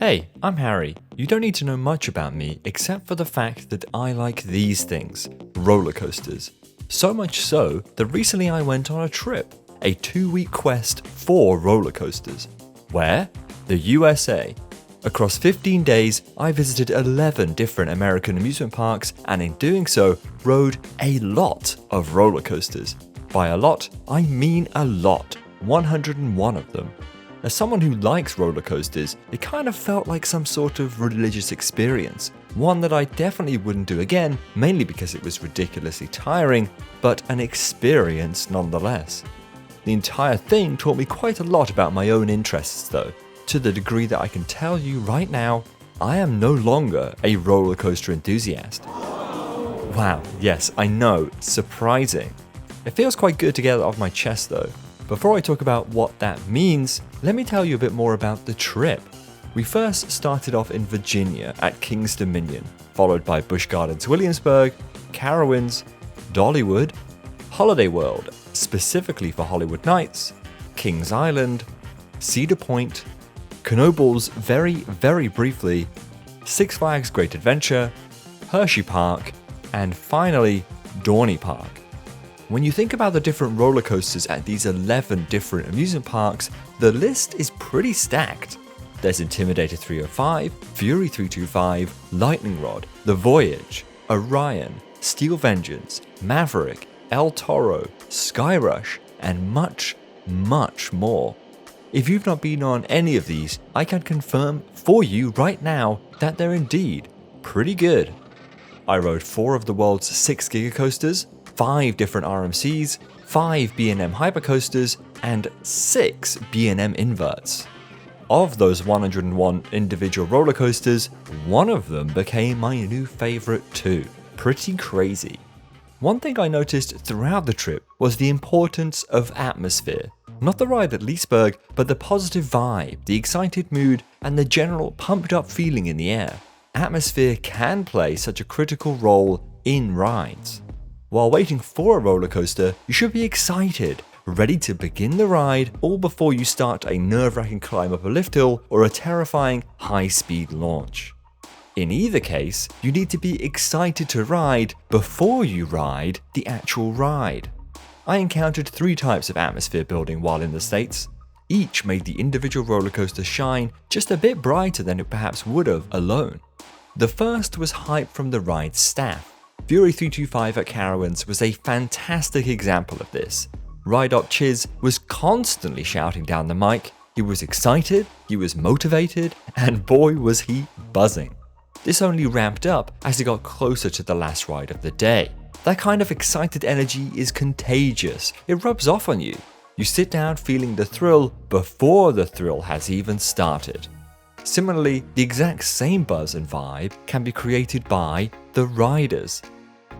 Hey, I'm Harry. You don't need to know much about me except for the fact that I like these things, roller coasters. So much so that recently I went on a trip, a 2-week quest for roller coasters. Where? The USA. Across 15 days, I visited 11 different American amusement parks and in doing so, rode a lot of roller coasters. By a lot, I mean a lot, 101 of them. As someone who likes roller coasters, it kind of felt like some sort of religious experience, one that I definitely wouldn't do again, mainly because it was ridiculously tiring, but an experience nonetheless. The entire thing taught me quite a lot about my own interests though, to the degree that I can tell you right now, I am no longer a roller coaster enthusiast. Wow, yes, I know, surprising. It feels quite good to get it off my chest though. Before I talk about what that means, let me tell you a bit more about the trip. We first started off in Virginia at King's Dominion, followed by Busch Gardens Williamsburg, Carowinds, Dollywood, Holiday World, specifically for Hollywood Nights, Kings Island, Cedar Point, Knoebels very briefly, Six Flags Great Adventure, Hershey Park, and finally, Dorney Park. When you think about the different roller coasters at these 11 different amusement parks, the list is pretty stacked. There's Intimidator 305, Fury 325, Lightning Rod, The Voyage, Orion, Steel Vengeance, Maverick, El Toro, Skyrush, and much more. If you've not been on any of these, I can confirm for you right now that they're indeed pretty good. I rode 4 of the world's 6 gigacoasters, 5 different RMCs, 5 B&M hypercoasters, and 6 B&M inverts. Of those 101 individual roller coasters, one of them became my new favorite too. Pretty crazy. One thing I noticed throughout the trip was the importance of atmosphere. Not the ride at Leesburg, but the positive vibe, the excited mood, and the general pumped up feeling in the air. Atmosphere can play such a critical role in rides. While waiting for a roller coaster, you should be excited, ready to begin the ride, all before you start a nerve-wracking climb up a lift hill or a terrifying high-speed launch. In either case, you need to be excited to ride before you ride the actual ride. I encountered 3 types of atmosphere building while in the States. Each made the individual roller coaster shine just a bit brighter than it perhaps would have alone. The first was hype from the ride's staff. Fury 325 at Carowinds was a fantastic example of this. Ride Op Chiz was constantly shouting down the mic. He was excited, he was motivated, and boy was he buzzing. This only ramped up as he got closer to the last ride of the day. That kind of excited energy is contagious. It rubs off on you. You sit down feeling the thrill before the thrill has even started. Similarly, the exact same buzz and vibe can be created by the riders.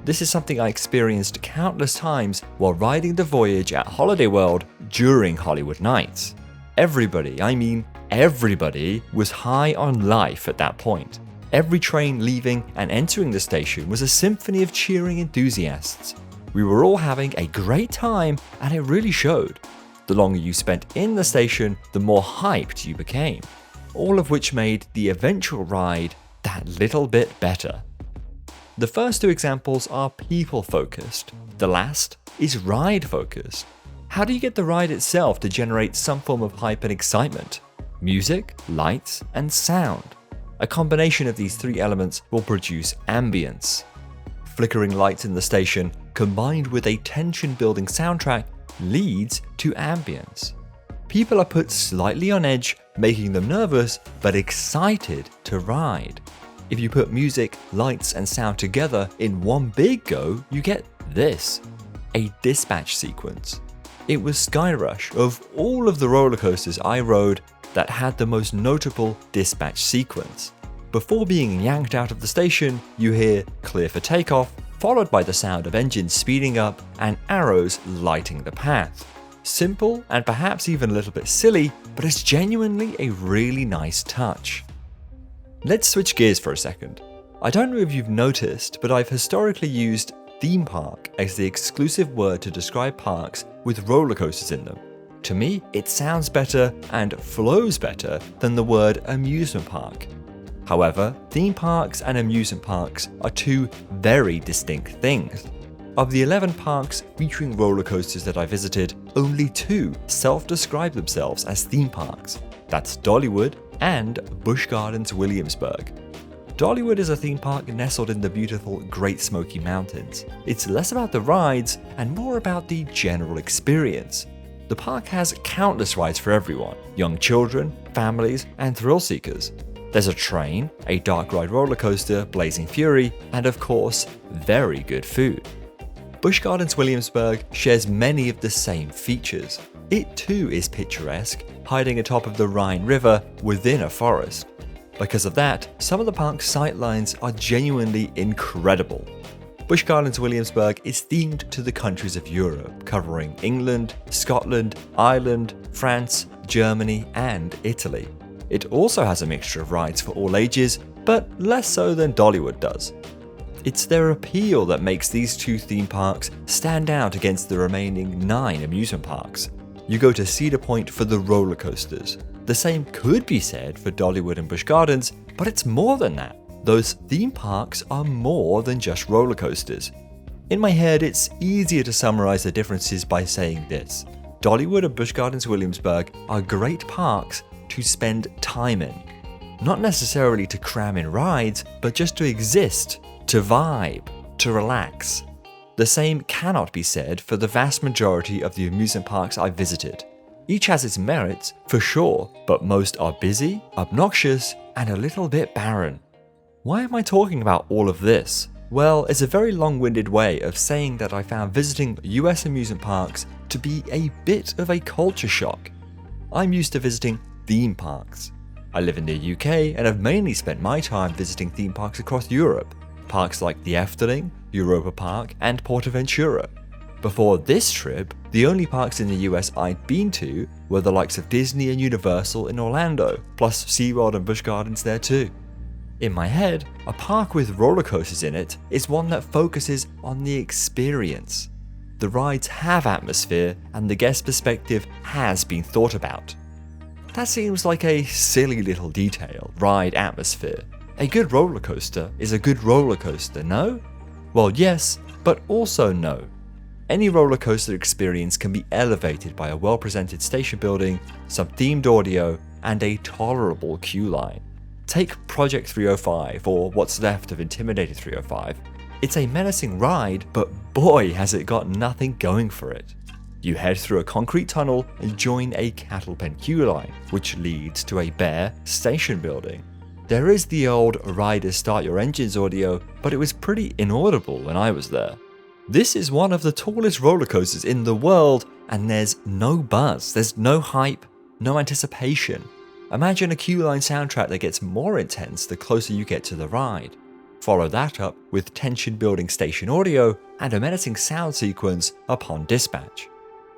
This is something I experienced countless times while riding The Voyage at Holiday World during Hollywood Nights. Everybody, I mean everybody, was high on life at that point. Every train leaving and entering the station was a symphony of cheering enthusiasts. We were all having a great time and it really showed. The longer you spent in the station, the more hyped you became. All of which made the eventual ride that little bit better. The first 2 examples are people-focused. The last is ride-focused. How do you get the ride itself to generate some form of hype and excitement? Music, lights, and sound. A combination of these 3 elements will produce ambience. Flickering lights in the station combined with a tension-building soundtrack leads to ambience. People are put slightly on edge, making them nervous but excited to ride. If you put music, lights, and sound together in one big go, you get this, a dispatch sequence. It was Skyrush of all of the roller coasters I rode that had the most notable dispatch sequence. Before being yanked out of the station, you hear clear for takeoff, followed by the sound of engines speeding up and arrows lighting the path. Simple and perhaps even a little bit silly, but it's genuinely a really nice touch. Let's switch gears for a second. I don't know if you've noticed, but I've historically used theme park as the exclusive word to describe parks with roller coasters in them. To me, it sounds better and flows better than the word amusement park. However, theme parks and amusement parks are two very distinct things. Of the 11 parks featuring roller coasters that I visited, only 2 self-describe themselves as theme parks. That's Dollywood and Busch Gardens Williamsburg. Dollywood is a theme park nestled in the beautiful Great Smoky Mountains. It's less about the rides and more about the general experience. The park has countless rides for everyone: young children, families, and thrill seekers. There's a train, a dark ride roller coaster, Blazing Fury, and of course, very good food. Busch Gardens Williamsburg shares many of the same features. It too is picturesque, hiding atop of the Rhine River within a forest. Because of that, some of the park's sightlines are genuinely incredible. Busch Gardens Williamsburg is themed to the countries of Europe, covering England, Scotland, Ireland, France, Germany, and Italy. It also has a mixture of rides for all ages, but less so than Dollywood does. It's their appeal that makes these 2 theme parks stand out against the remaining 9 amusement parks. You go to Cedar Point for the roller coasters. The same could be said for Dollywood and Busch Gardens, but it's more than that. Those theme parks are more than just roller coasters. In my head, it's easier to summarize the differences by saying this: Dollywood and Busch Gardens Williamsburg are great parks to spend time in. Not necessarily to cram in rides, but just to exist, to vibe, to relax. The same cannot be said for the vast majority of the amusement parks I've visited. Each has its merits, for sure, but most are busy, obnoxious, and a little bit barren. Why am I talking about all of this? Well, it's a very long-winded way of saying that I found visiting US amusement parks to be a bit of a culture shock. I'm used to visiting theme parks. I live in the UK and have mainly spent my time visiting theme parks across Europe. Parks like the Efteling, Europa Park, and Portaventura. Before this trip, the only parks in the US I'd been to were the likes of Disney and Universal in Orlando, plus SeaWorld and Busch Gardens there too. In my head, a park with roller coasters in it is one that focuses on the experience. The rides have atmosphere and the guest perspective has been thought about. That seems like a silly little detail, ride atmosphere. A good roller coaster is a good roller coaster, no? Well, yes, but also no. Any roller coaster experience can be elevated by a well-presented station building, some themed audio, and a tolerable queue line. Take Project 305, or what's left of Intimidator 305. It's a menacing ride, but boy has it got nothing going for it. You head through a concrete tunnel and join a cattle pen queue line, which leads to a bare station building. There is the old "Riders Start Your Engines" audio, but it was pretty inaudible when I was there. This is one of the tallest roller coasters in the world, and there's no buzz, there's no hype, no anticipation. Imagine a queue line soundtrack that gets more intense the closer you get to the ride. Follow that up with tension-building station audio and a menacing sound sequence upon dispatch.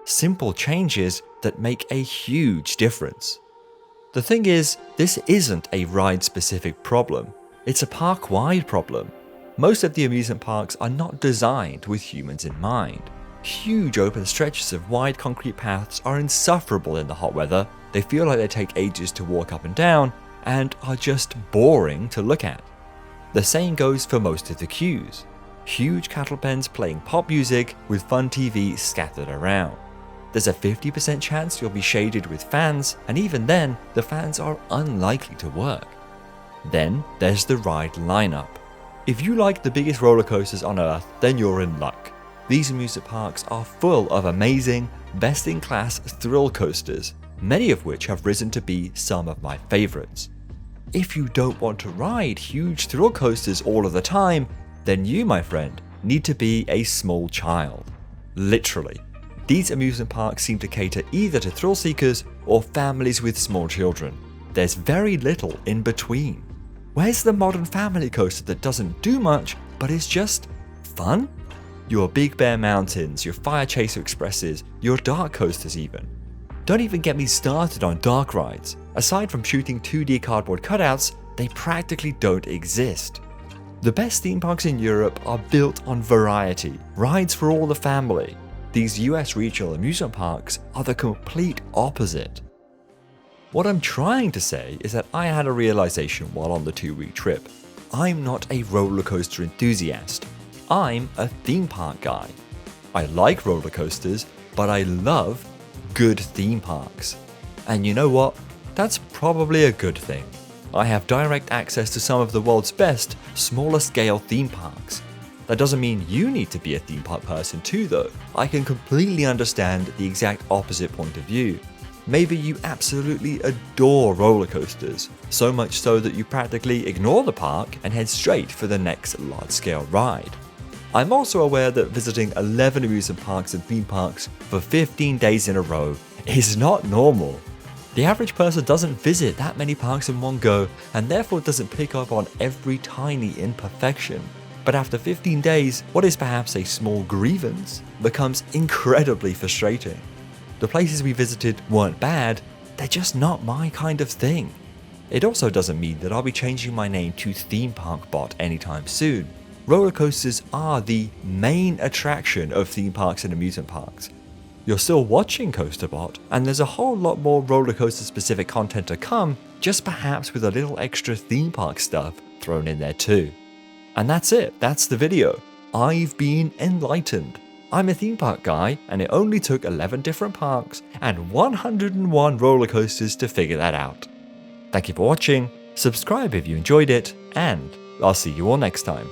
Simple changes that make a huge difference. The thing is, this isn't a ride-specific problem, it's a park-wide problem. Most of the amusement parks are not designed with humans in mind. Huge open stretches of wide concrete paths are insufferable in the hot weather, they feel like they take ages to walk up and down, and are just boring to look at. The same goes for most of the queues. Huge cattle pens playing pop music with fun TV scattered around. There's a 50% chance you'll be shaded with fans, and even then, the fans are unlikely to work. Then there's the ride lineup. If you like the biggest roller coasters on earth, then you're in luck. These amusement parks are full of amazing, best-in-class thrill coasters, many of which have risen to be some of my favorites. If you don't want to ride huge thrill coasters all of the time, then you, my friend, need to be a small child. Literally. These amusement parks seem to cater either to thrill seekers or families with small children. There's very little in between. Where's the modern family coaster that doesn't do much, but is just fun? Your Big Bear Mountains, your Fire Chaser Expresses, your dark coasters even. Don't even get me started on dark rides. Aside from shooting 2D cardboard cutouts, they practically don't exist. The best theme parks in Europe are built on variety, rides for all the family. these US regional amusement parks are the complete opposite. What I'm trying to say is that I had a realization while on the 2-week trip. I'm not a roller coaster enthusiast. I'm a theme park guy. I like roller coasters, but I love good theme parks. And you know what? That's probably a good thing. I have direct access to some of the world's best, smaller scale theme parks. That doesn't mean you need to be a theme park person too though. I can completely understand the exact opposite point of view. Maybe you absolutely adore roller coasters, so much so that you practically ignore the park and head straight for the next large-scale ride. I'm also aware that visiting 11 amusement parks and theme parks for 15 days in a row is not normal. The average person doesn't visit that many parks in one go and therefore doesn't pick up on every tiny imperfection. But after 15 days, what is perhaps a small grievance becomes incredibly frustrating. The places we visited weren't bad, they're just not my kind of thing. It also doesn't mean that I'll be changing my name to Theme Park Bot anytime soon. Roller coasters are the main attraction of theme parks and amusement parks. You're still watching CoasterBot, and there's a whole lot more roller coaster specific content to come, just perhaps with a little extra theme park stuff thrown in there too. And that's it, that's the video. I've been enlightened. I'm a theme park guy, and it only took 11 different parks and 101 roller coasters to figure that out. Thank you for watching, subscribe if you enjoyed it, and I'll see you all next time.